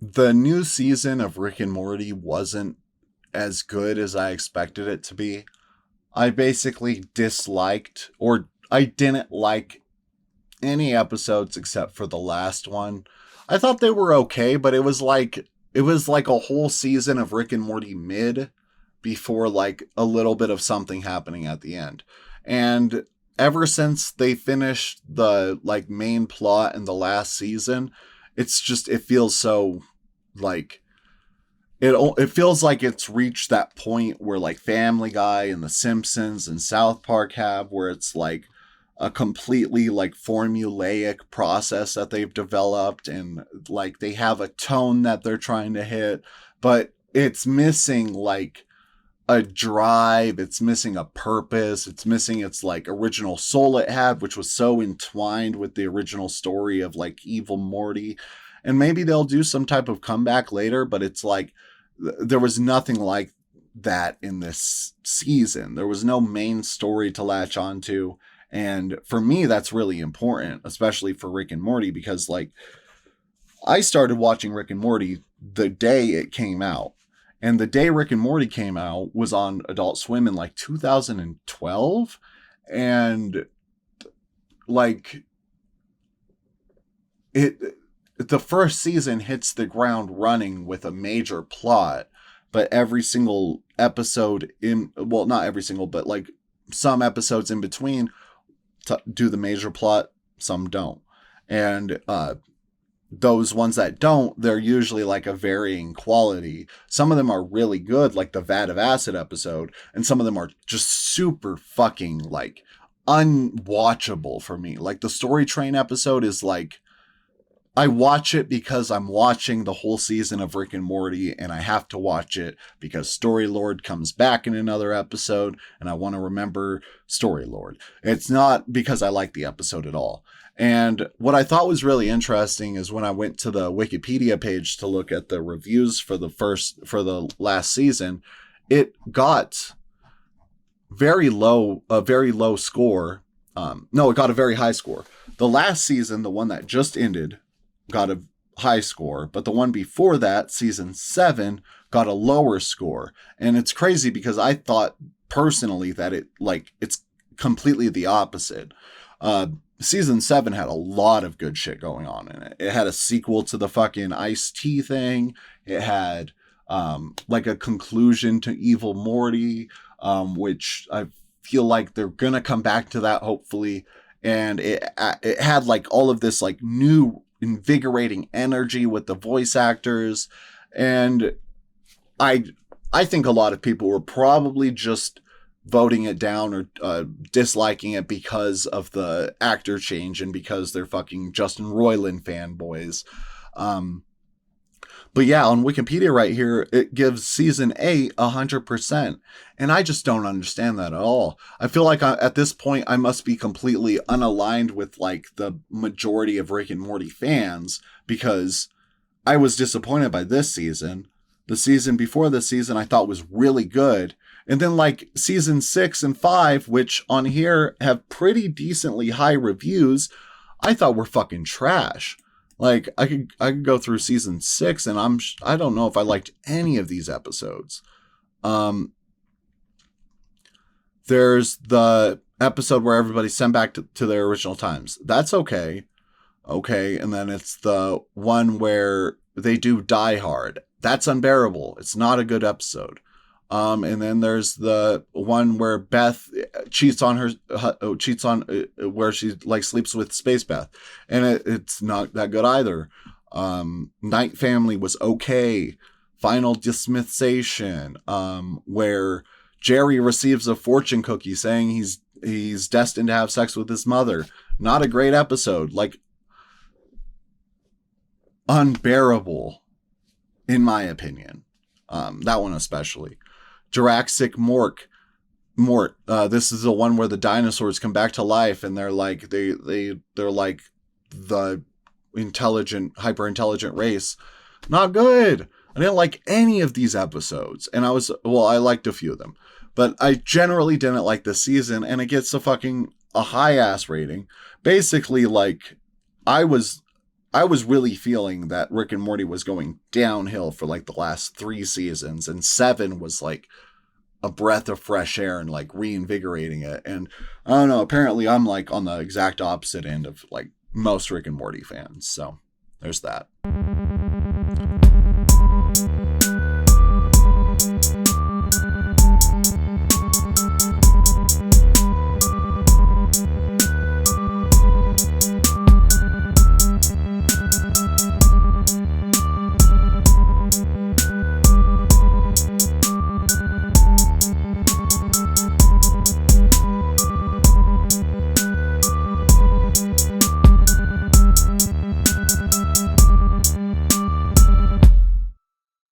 the new season of Rick and Morty wasn't as good as I expected it to be. I basically disliked, or I didn't like any episodes except for the last one. I thought they were okay, but it was like a whole season of Rick and Morty mid before like a little bit of something happening at the end. And ever since they finished the like main plot in the last season, it feels so like it feels like it's reached that point where like Family Guy and The Simpsons and South Park have, where it's like a completely like formulaic process that they've developed, and like they have a tone that they're trying to hit, but it's missing like a drive, it's missing a purpose, it's missing its like original soul it had, which was so entwined with the original story of like evil Morty. And maybe they'll do some type of comeback later, but it's like there was nothing like that in this season. There was no main story to latch onto. And for me, that's really important, especially for Rick and Morty, because like I started watching Rick and Morty the day it came out. And the day Rick and Morty came out was on Adult Swim in like 2012. And like it the first season hits the ground running with a major plot, but every single episode in, well, not every single, but like some episodes in between do the major plot, some don't. And those ones that don't, they're usually like a varying quality. Some of them are really good, like the Vat of Acid episode, and some of them are just super fucking like unwatchable for me. Like the Story Train episode is like, I watch it because I'm watching the whole season of Rick and Morty, and I have to watch it because Story Lord comes back in another episode, and I want to remember Story Lord. It's not because I like the episode at all. And what I thought was really interesting is when I went to the Wikipedia page to look at the reviews for the last season, it got a very low score. No, it got a very high score. The last season, the one that just ended, got a high score, but the one before that, season 7, got a lower score. And it's crazy because I thought personally that it's completely the opposite. Season 7 had a lot of good shit going on in it. It had a sequel to the fucking Ice-T thing. It had like a conclusion to Evil Morty, which I feel like they're gonna come back to that hopefully. And it had like all of this like new invigorating energy with the voice actors. And I I think a lot of people were probably just voting it down or disliking it because of the actor change and because they're fucking Justin Roiland fanboys. Um, but yeah, on Wikipedia right here, it gives season 8 100%. And I just don't understand that at all. I feel like at this point, I must be completely unaligned with like the majority of Rick and Morty fans because I was disappointed by this season. The season before this season, I thought was really good. And then like season 6 and 5, which on here have pretty decently high reviews, I thought were fucking trash. Like I could go through season 6 and I don't know if I liked any of these episodes. Um there's the episode where everybody's sent back to their original times. That's okay. Okay, and then it's the one where they do Die Hard. That's unbearable. It's not a good episode. And then there's the one where Beth cheats on where she like sleeps with Space Beth, and it's not that good either. Night Family was okay. Final Dispensation, where Jerry receives a fortune cookie saying he's destined to have sex with his mother. Not a great episode. Like unbearable, in my opinion. That one especially. Jurassic Mort. This is the one where the dinosaurs come back to life, and they're like they're like the hyper intelligent race. Not good. I didn't like any of these episodes, and I liked a few of them, but I generally didn't like this season, and it gets a high ass rating. Basically, like I was I was really feeling that Rick and Morty was going downhill for like the last 3 seasons, and 7 was like a breath of fresh air and like reinvigorating it. And I don't know, apparently I'm like on the exact opposite end of like most Rick and Morty fans. So there's that.